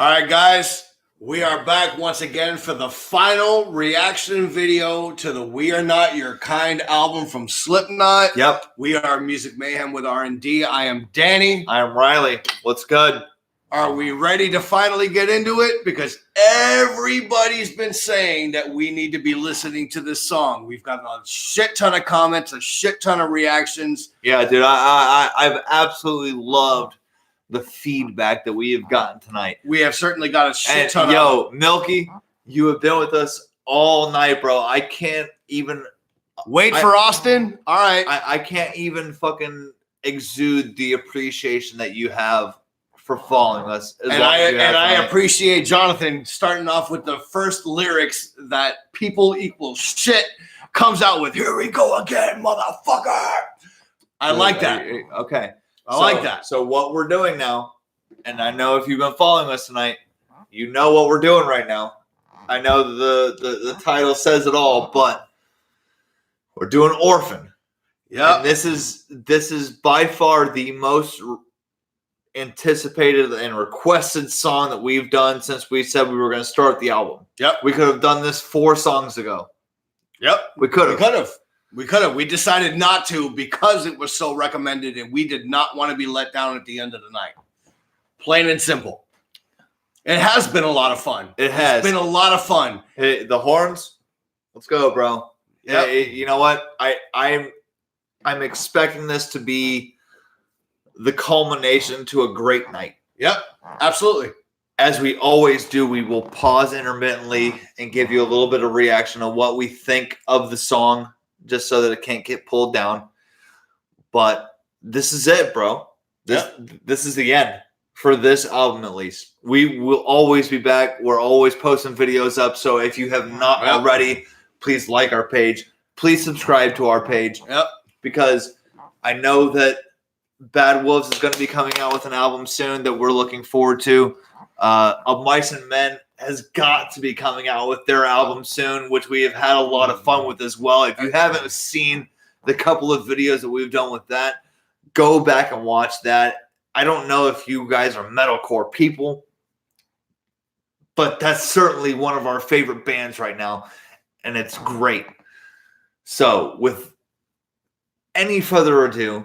All right, guys, we are back once again for the final reaction video to the We Are Not Your Kind album from Slipknot. Yep. We are Music Mayhem with R&D. I am Danny. I am Riley. What's good? Are we ready to finally get into it? Because everybody's been saying that we need to be listening to this song. We've got a shit ton of comments, a shit ton of reactions. Yeah, dude, I've absolutely loved the feedback that we have gotten tonight. We have certainly got a shit ton of Milky, you have been with us all night, bro. I can't even wait for Austin. All right. I can't even fucking exude the appreciation that you have for following us. I appreciate Jonathan starting off with the first lyrics that people equal shit comes out with. Here we go again, motherfucker. I like that. Okay. I like that. So what we're doing now, and I know if you've been following us tonight, you know what we're doing right now. I know the title says it all, but we're doing Orphan. Yeah. And this is by far the most anticipated and requested song that we've done since we said we were going to start the album. Yep. We could have done this 4 songs ago. Yep. We could have. We decided not to because it was so recommended and we did not want to be let down at the end of the night. Plain and simple. It has been a lot of fun. It's been a lot of fun. Hey, the horns. Let's go, bro. Yeah. You know what? I'm expecting this to be the culmination to a great night. Yep. Absolutely. As we always do, we will pause intermittently and give you a little bit of reaction on what we think of the song, just so that it can't get pulled down. But this is it, bro. This is the end for this album, at least. We will always be back. We're always posting videos up. So if you have not already, please like our page. Please subscribe to our page. Yep. Because I know that Bad Wolves is going to be coming out with an album soon that we're looking forward to. Of Mice and Men has got to be coming out with their album soon, which we have had a lot of fun with as well. If you haven't seen the couple of videos that we've done with that, go back and watch that. I don't know if you guys are metalcore people, but that's certainly one of our favorite bands right now, and it's great. So with any further ado,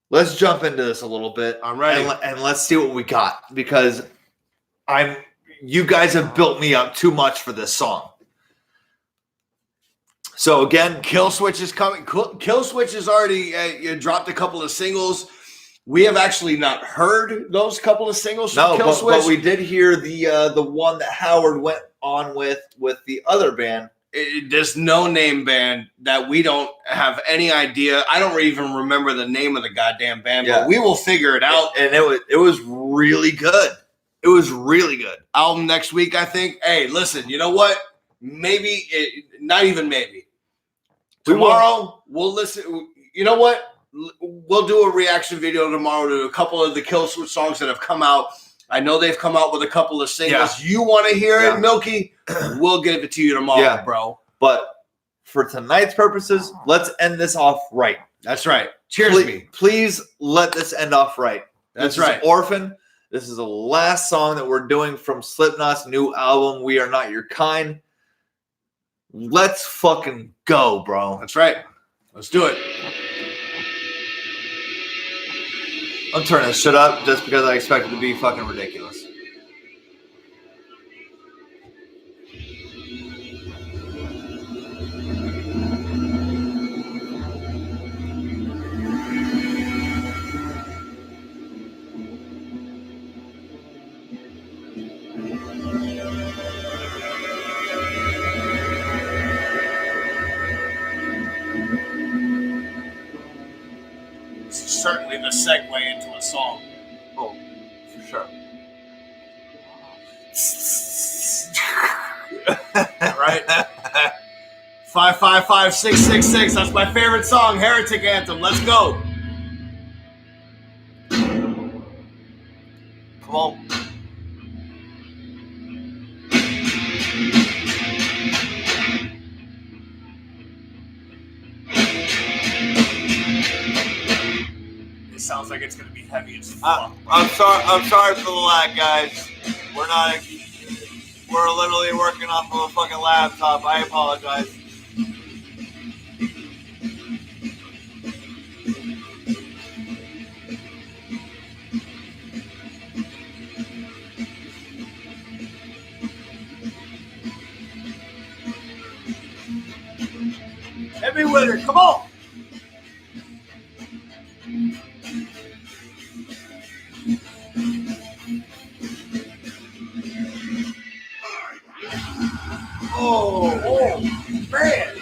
let's jump into this a little bit. I'm ready. And let's see what we got, because you guys have built me up too much for this song. So again, Killswitch is coming. Killswitch has already dropped a couple of singles. We have actually not heard those couple of singles from Killswitch. But we did hear the one that Howard went on with the other band. This no-name band that we don't have any idea. I don't even remember the name of the goddamn band, but we will figure it out. And it was really good. It was really good. Album next week, I think. Hey, listen, you know what? Maybe, not even maybe. Tomorrow, we'll listen. You know what? We'll do a reaction video tomorrow to a couple of the Killswitch songs that have come out. I know they've come out with a couple of singles. Yeah. You want to hear it, Milky? We'll give it to you tomorrow, bro. But for tonight's purposes, let's end this off right. That's right. Cheers, Please let this end off right. That's right. Orphan. This is the last song that we're doing from Slipknot's new album, We Are Not Your Kind. Let's fucking go, bro. That's right. Let's do it. I'm turning this shit up just because I expect it to be fucking ridiculous. Certainly the segue into a song. Oh, for sure. Right? 555-666. That's my favorite song, Heretic Anthem. Let's go. Come on. It sounds sounds like it's gonna be heavy as fuck. I'm sorry for the lag, guys. We're literally working off of a fucking laptop. I apologize. Hit me with it, come on! Oh, man!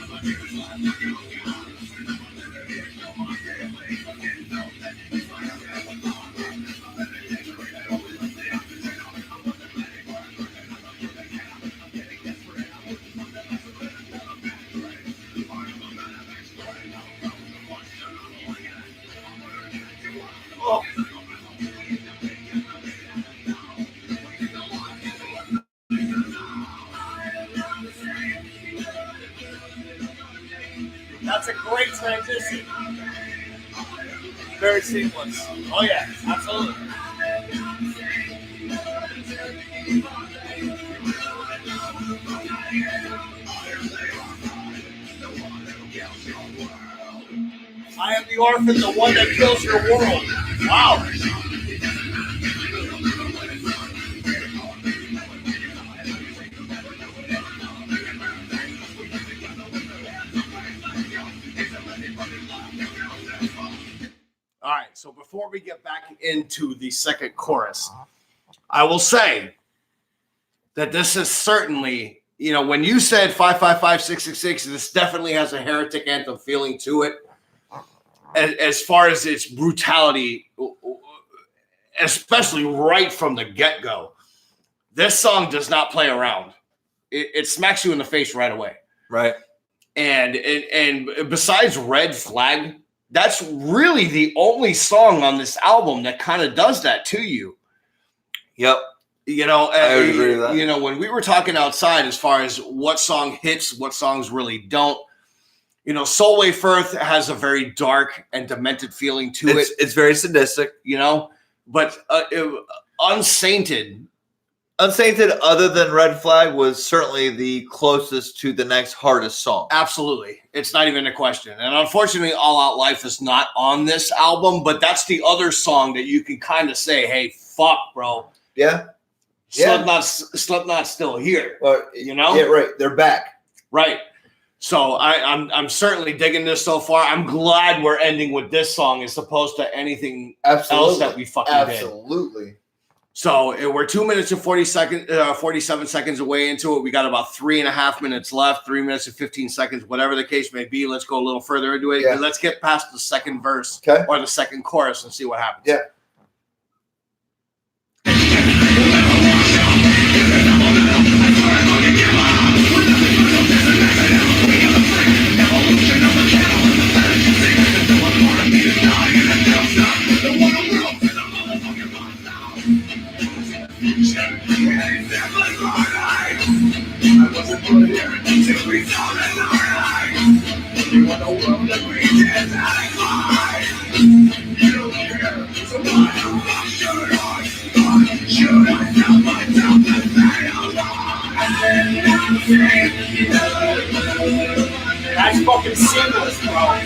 Oh. That's a great transition. Very seamless. Oh yeah, absolutely. I am the orphan, the one that kills your world. Wow. All right, so before we get back into the second chorus, I will say that this is certainly, you know, when you said 555-666, this definitely has a Heretic Anthem feeling to it. As far as its brutality, especially right from the get-go, this song does not play around. It smacks you in the face right away. Right. And besides Red Flag, that's really the only song on this album that kind of does that to you. Yep. You know, I would agree with that. You know, when we were talking outside as far as what song hits, what songs really don't, you know, Solway Firth has a very dark and demented feeling to it. It's very sadistic. You know, but Unsainted, other than Red Flag, was certainly the closest to the next hardest song. Absolutely. It's not even a question. And unfortunately, All Out Life is not on this album, but that's the other song that you can kind of say, hey, fuck, bro. Yeah. Slipknot's still here. Well, you know? Yeah, right. They're back. Right. So I'm certainly digging this so far. I'm glad we're ending with this song as opposed to anything else that we fucking did. Absolutely. So we're 2 minutes and 47 seconds away into it. We got about 3.5 minutes left, 3 minutes and 15 seconds, whatever the case may be. Let's go a little further into it. Yeah. Let's get past the second verse or the second chorus and see what happens. Yeah. That's fucking seamless, bro.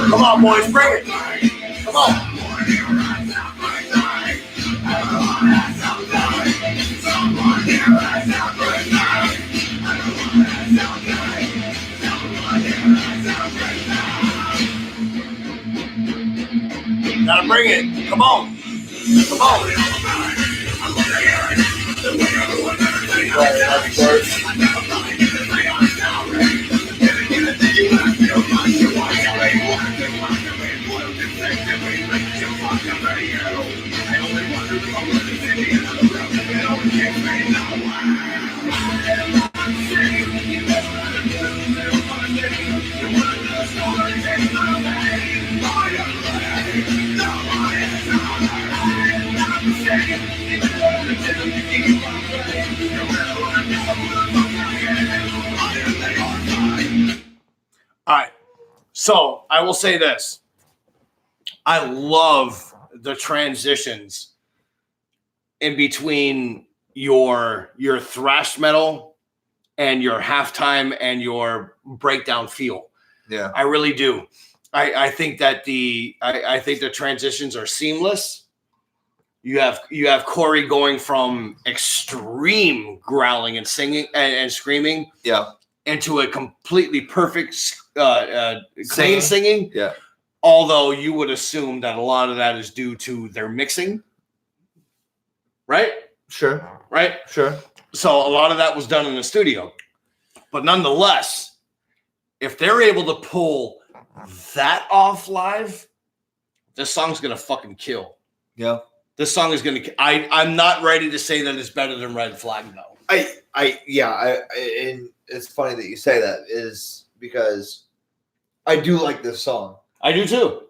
Come on, boys, bring it. Come on. Gotta bring it. Come on. Come on. All right. So I will say this. I love the transitions in between your thrash metal and your halftime and your breakdown feel. Yeah. I really do. I think that I think the transitions are seamless. You have Corey going from extreme growling and singing and screaming, Yeah, into a completely perfect clean singing. Yeah. Although you would assume that a lot of that is due to their mixing, right? Sure. Right. Sure. So a lot of that was done in the studio, but nonetheless, if they're able to pull that off live, this song's gonna fucking kill. Yeah. This song is gonna. I'm not ready to say that it's better than Red Flag though. And it's funny that you say that, is because I do like this song. I do too.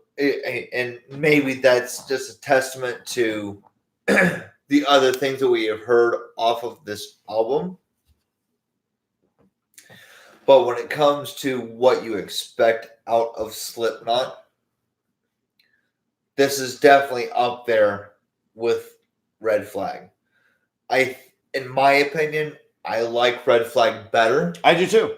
And maybe that's just a testament to the other things that we have heard off of this album. But when it comes to what you expect out of Slipknot, this is definitely up there with Red Flag. In my opinion, I like Red Flag better. I do too.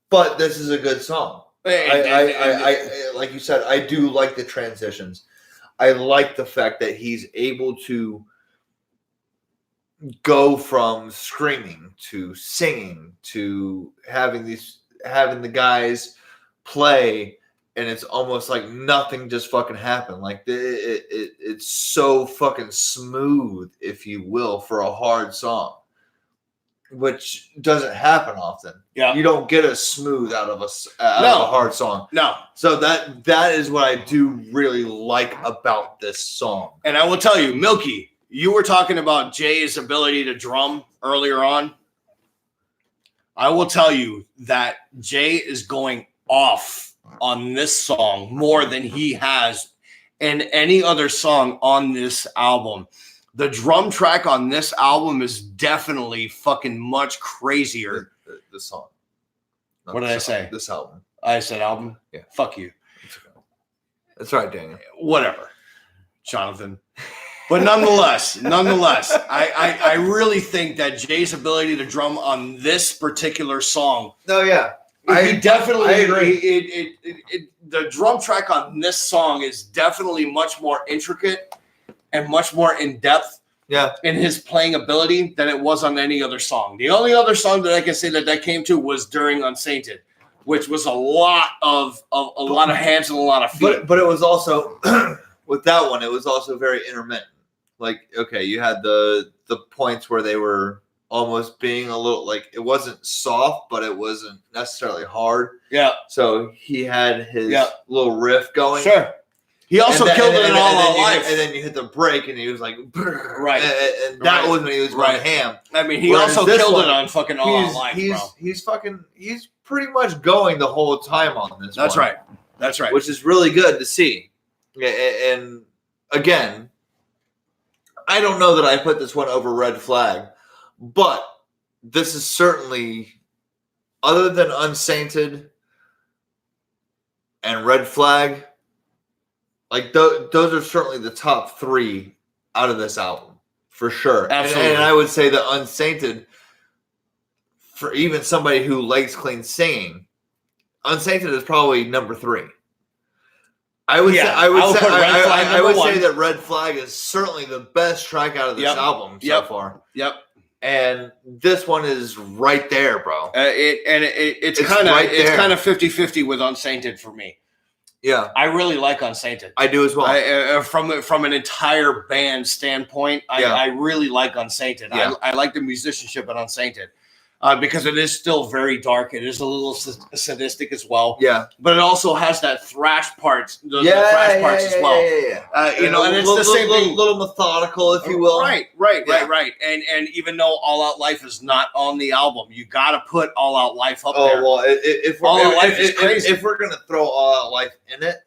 But this is a good song. I like you said, I do like the transitions. I like the fact that he's able to go from screaming to singing to having the guys play, and it's almost like nothing just fucking happened. Like it's so fucking smooth, if you will, for a hard song, which doesn't happen often. Yeah, you don't get a smooth out of a hard song. No. So that is what I do really like about this song. And I will tell you, Milky, you were talking about Jay's ability to drum earlier on. I will tell you that Jay is going off on this song more than he has in any other song on this album. The drum track on this album is definitely fucking much crazier. The song. What did I say? This album. I said album? Yeah. Fuck you. That's right, Daniel. Whatever, Jonathan. But nonetheless, I really think that Jay's ability to drum on this particular song. Oh yeah, He definitely. I agree. The drum track on this song is definitely much more intricate and much more in depth. Yeah. In his playing ability than it was on any other song. The only other song that I can say that came to was during Unsainted, which was a lot of hands and a lot of feet. But it was also with that one, it was also very intermittent. Like, okay, you had the points where they were almost being a little, like, it wasn't soft, but it wasn't necessarily hard. Yeah. So he had his little riff going. Sure. He also killed it in All Out Life. And then you hit the break, and he was like, right. And that was when he was going ham. I mean, he also killed it on fucking All Out Life, bro. He's pretty much going the whole time on this. That's right. That's right. Which is really good to see. And again, I don't know that I put this one over Red Flag, but this is certainly, other than Unsainted and Red Flag, like those are certainly the top three out of this album for sure. Absolutely. And I would say that Unsainted, for even somebody who likes clean singing, Unsainted is probably number 3. I would say that Red Flag is certainly the best track out of this album so far. Yep. And this one is right there, bro. It's kind of 50-50 with Unsainted for me. Yeah. I really like Unsainted. I do as well. From an entire band standpoint, I really like Unsainted. Yeah. I like the musicianship in Unsainted because it is still very dark. It is a little sadistic as well. Yeah. But it also has that thrash parts, the thrash parts as well. You know, and it's the same thing. Little methodical, if you will. Right. And even though All Out Life is not on the album, you got to put All Out Life up there. Oh, well, if All Out Life is crazy. If we're going to throw All Out Life in it,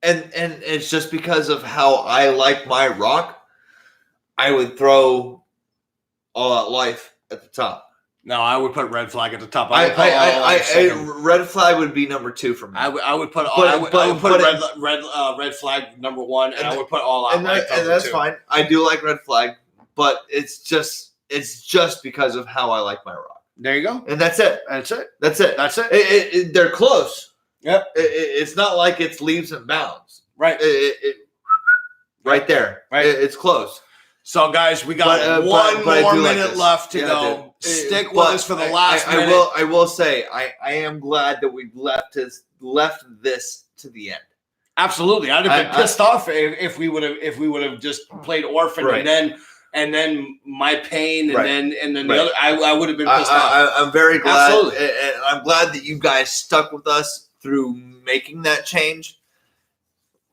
and it's just because of how I like my rock, I would throw All Out Life at the top. No, I would put Red Flag at the top. Red Flag would be number 2 for me. I would put Red Flag number 1, and I would put All Out Life and that's 2. fine. I do like Red Flag, but it's just because of how I like my rock. There you go. And that's it. They're close. Yep. It's not like it's leaves and bounds. Right. Right there. Right. It's close. So, guys, we got one more minute left to go. Stick with us for the last minute. I will say, I am glad that we left this to the end. Absolutely, I'd have been pissed off if we would have just played Orphan and then My Pain and then the other. I would have been pissed off. I'm very glad. Absolutely. And I'm glad that you guys stuck with us through making that change,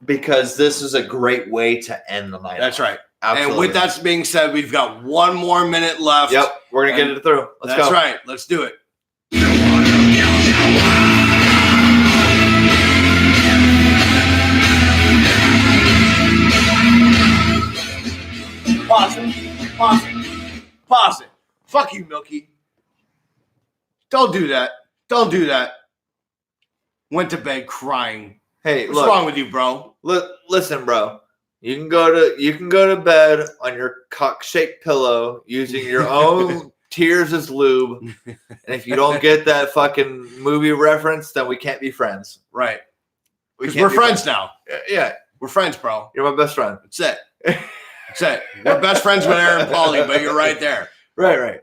because this is a great way to end the night. That's right. Absolutely. And with that being said, we've got one more minute left. Yep, we're going to get it through. Let's go. That's right. Let's do it. Pause it. Fuck you, Milky. Don't do that. Went to bed crying. Hey, what's wrong with you, bro? Listen, bro. You can go to bed on your cock-shaped pillow using your own tears as lube. And if you don't get that fucking movie reference, then we can't be friends. Right. Because we're friends now. Yeah. We're friends, bro. You're my best friend. That's it. We're best friends with Aaron Pauly, but you're right there. Right.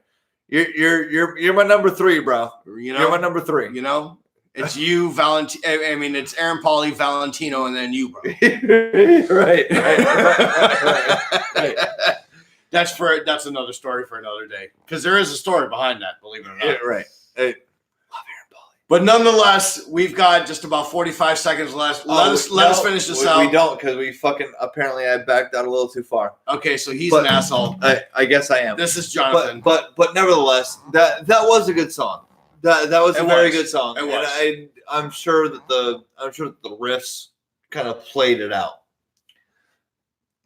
You're my number 3, bro. You're my number 3. You know? It's you, Valentino. I mean, it's Aaron Pauly, Valentino, and then you, bro. Right. That's another story for another day. Because there is a story behind that, believe it or not. Yeah, right. Hey, love Aaron Pauly. But nonetheless, we've got just about 45 seconds left. Let us finish this out. We don't, because apparently I backed out a little too far. Okay, so he's an asshole. I guess I am. This is Jonathan. But nevertheless, that was a good song. That was a very good song. It was. And I'm sure that the riffs kind of played it out.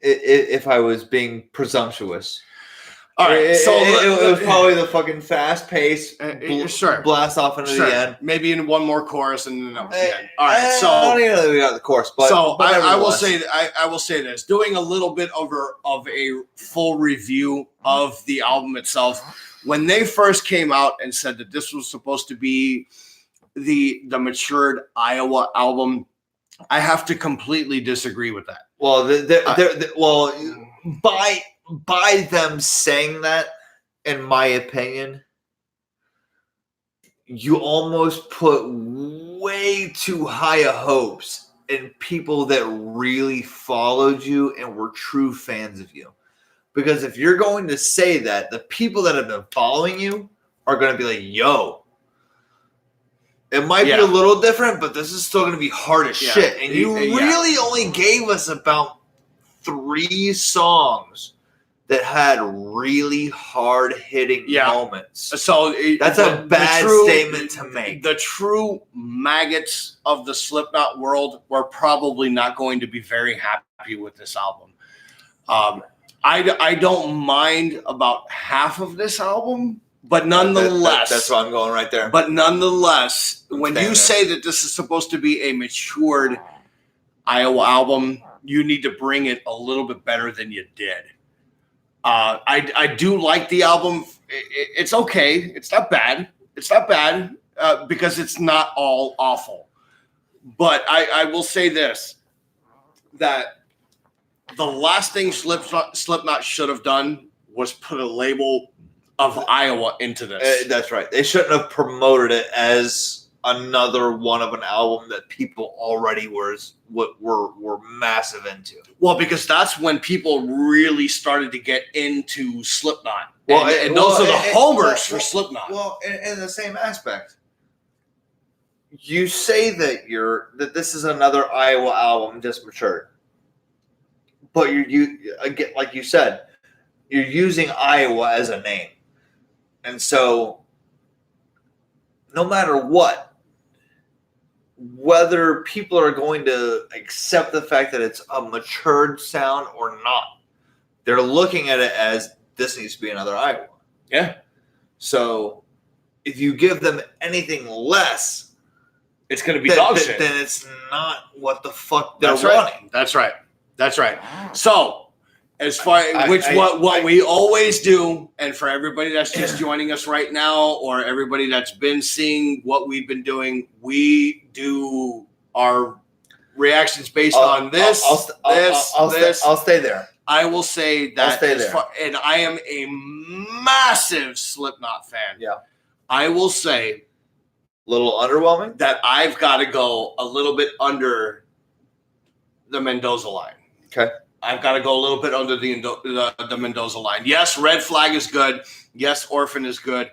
If I was being presumptuous. All right, so it was probably the fucking fast pace. Sure. Blast off into the end. Maybe in one more chorus and then that was the end. All right, so I don't even know that we got the chorus, but I will say this: doing a little bit of a full review of the album itself. When they first came out and said that this was supposed to be the matured Iowa album, I have to completely disagree with that. Well, by them saying that, in my opinion, you almost put way too high of hopes in people that really followed you and were true fans of you. Because if you're going to say that, the people that have been following you are going to be like, yo, it might be a little different, but this is still going to be hard as shit. And you really only gave us about 3 songs that had really hard-hitting moments. So that's a bad statement to make. The true maggots of the Slipknot world were probably not going to be very happy with this album. I don't mind about half of this album, but nonetheless... That's why I'm going right there. But nonetheless, when you say that this is supposed to be a matured Iowa album, you need to bring it a little bit better than you did. I do like the album. It's okay. It's not bad. Because it's not all awful. But I will say this, that the last thing Slipknot should have done was put a label of Iowa into this. That's right. They shouldn't have promoted it as another one of an album that people already were massive into. Well, because that's when people really started to get into Slipknot. And those are the homers for Slipknot. Well, in the same aspect, you say that this is another Iowa album just matured, but you again, like you said, you're using Iowa as a name, and so no matter what, whether people are going to accept the fact that it's a matured sound or not, they're looking at it as this needs to be another Iowa. Yeah. So if you give them anything less, it's going to be dog shit. Then it's not what the fuck they're wanting. Right. That's right. That's right. So as far what we always do, and for everybody that's just joining us right now, or everybody that's been seeing what we've been doing, we do our reactions based on this. I'll stay there. I will say that, and I am a massive Slipknot fan. Yeah, I will say, a little underwhelming that I've got to go a little bit under the Mendoza line. Okay. I've got to go a little bit under the Mendoza line. Yes, Red Flag is good. Yes, Orphan is good.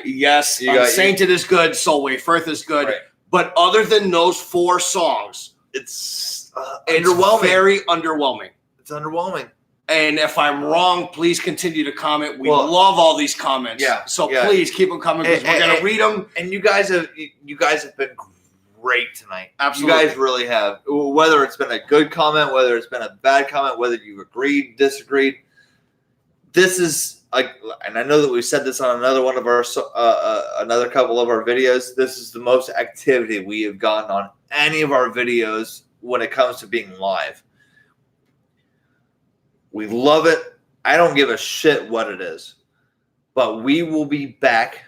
Yes, Sainted is good. Solway Firth is good. Right. But other than those 4 songs, it's underwhelming. Very underwhelming. It's underwhelming. And if I'm wrong, please continue to comment. We love all these comments. Yeah. So please keep them coming because we're going to read them. And you guys have been great tonight. Absolutely. You guys really have. Whether it's been a good comment, whether it's been a bad comment, whether you've agreed, disagreed. This is and I know that we've said this on another one of our another couple of our videos. This is the most activity we have gotten on any of our videos when it comes to being live. We love it. I don't give a shit what it is, but we will be back.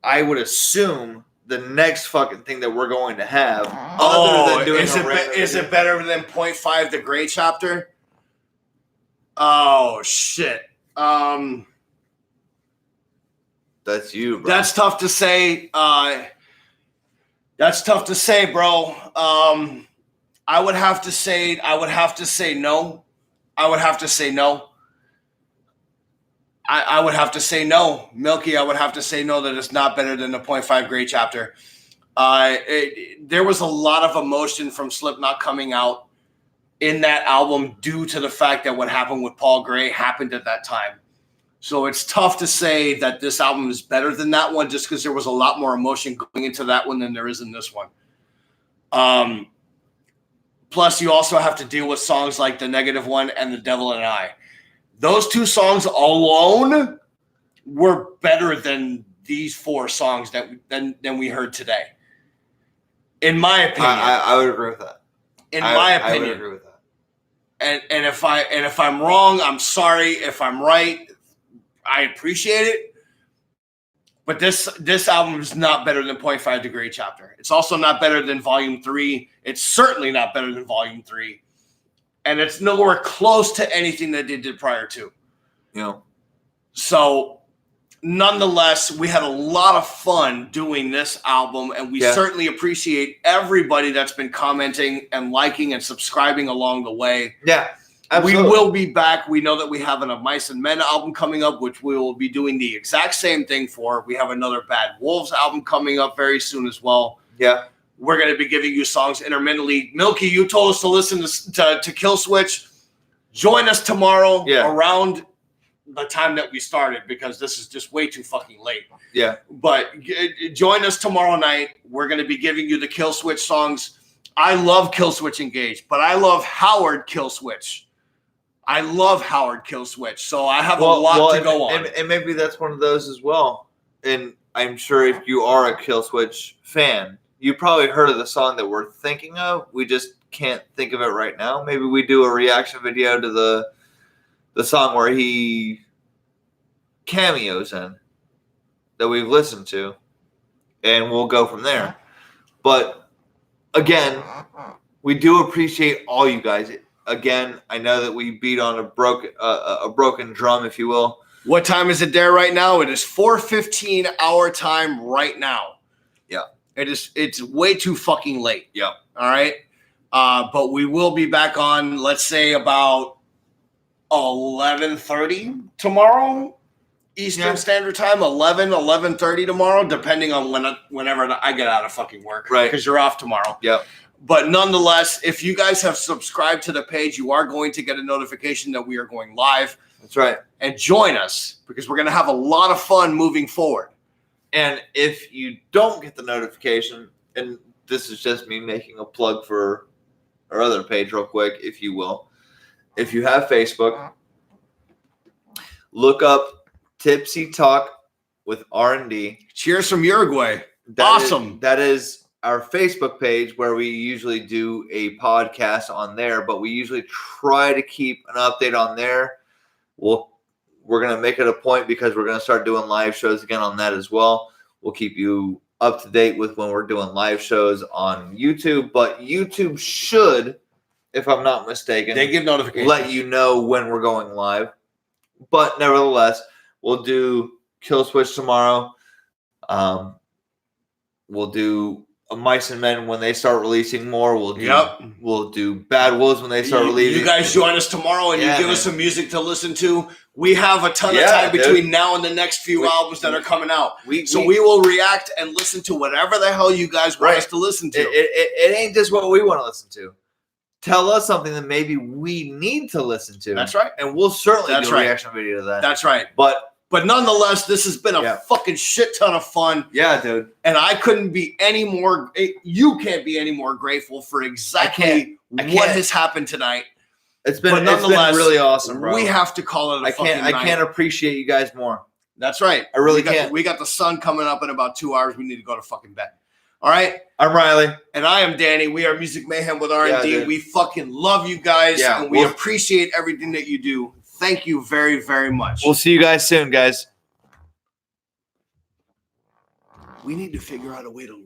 I would assume the next fucking thing that we're going to have, other than doing is it better than 0.5 the Gray chapter? Oh shit. That's you, bro. That's tough to say. That's tough to say, bro. I would have to say no. I would have to say no. I would have to say no. Milky, I would have to say no, that it's not better than the 0.5 Gray chapter. There was a lot of emotion from Slipknot coming out in that album due to the fact that what happened with Paul Gray happened at that time. So it's tough to say that this album is better than that one just because there was a lot more emotion going into that one than there is in this one. Plus, you also have to deal with songs like The Negative One and The Devil and I. Those 2 songs alone were better than these 4 songs than we heard today. In my opinion. I would agree with that. I would agree with that. And if I'm wrong, I'm sorry. If I'm right, I appreciate it. But this album is not better than 0.5 the Gray chapter. It's also not better than Volume 3. It's certainly not better than Volume 3. And it's nowhere close to anything that they did prior to. Yeah. So, nonetheless, we had a lot of fun doing this album, and we certainly appreciate everybody that's been commenting and liking and subscribing along the way. Yeah, absolutely. We will be back. We know that we have a Mice and Men album coming up, which we will be doing the exact same thing for. We have another Bad Wolves album coming up very soon as well. Yeah. We're going to be giving you songs intermittently. Milky, you told us to listen to Kill Switch. Join us tomorrow around the time that we started because this is just way too fucking late. Yeah. But join us tomorrow night. We're going to be giving you the Kill Switch songs. I love Kill Switch Engage, but I love Howard Kill Switch. I love Howard Kill Switch. So I have a lot to go on. And maybe that's one of those as well. And I'm sure if you are a Kill Switch fan, you probably heard of the song that we're thinking of. We just can't think of it right now. Maybe we do a reaction video to the song where he cameos in that we've listened to, and we'll go from there. But again, we do appreciate all you guys. Again, I know that we beat on a broken drum, if you will. What time is it there right now? It is 4:15 our time right now. Yeah. It's way too fucking late. Yeah. All right. But we will be back on, let's say, about 11:30 tomorrow, Eastern Standard Time, 11:30 tomorrow, depending on whenever I get out of fucking work. Right. Because you're off tomorrow. Yep. But nonetheless, if you guys have subscribed to the page, you are going to get a notification that we are going live. That's right. And join us because we're going to have a lot of fun moving forward. And if you don't get the notification, and this is just me making a plug for our other page real quick, if you will. If you have Facebook, look up Tipsy Talk with R&D. Cheers from Uruguay. Awesome. That is our Facebook page where we usually do a podcast on there, but we usually try to keep an update on there. We're going to make it a point because we're going to start doing live shows again on that as well. We'll keep you up to date with when we're doing live shows on YouTube, but YouTube should, if I'm not mistaken, they give notifications, let you know when we're going live. But nevertheless, we'll do Kill Switch tomorrow. We'll do Mice and Men when they start releasing more. We'll do Bad Wolves when they start releasing. You guys join us tomorrow and you give us some music to listen to. We have a ton of time between now and the next few albums that are coming out. We will react and listen to whatever the hell you guys want us to listen to. It ain't just what we want to listen to. Tell us something that maybe we need to listen to. That's right. And we'll certainly do a reaction video to that. That's right. But nonetheless, this has been a fucking shit ton of fun. Yeah, dude. And I couldn't be any more, you can't be any more grateful for exactly what has happened tonight. It's been really awesome, bro. We have to call it a fucking night. I can't appreciate you guys more. That's right. I really can't. We got the sun coming up in about 2 hours. We need to go to fucking bed. All right? I'm Riley. And I am Danny. We are Music Mayhem with R&D. We fucking love you guys. Yeah, and we appreciate everything that you do. Thank you very, very much. We'll see you guys soon, guys. We need to figure out a way to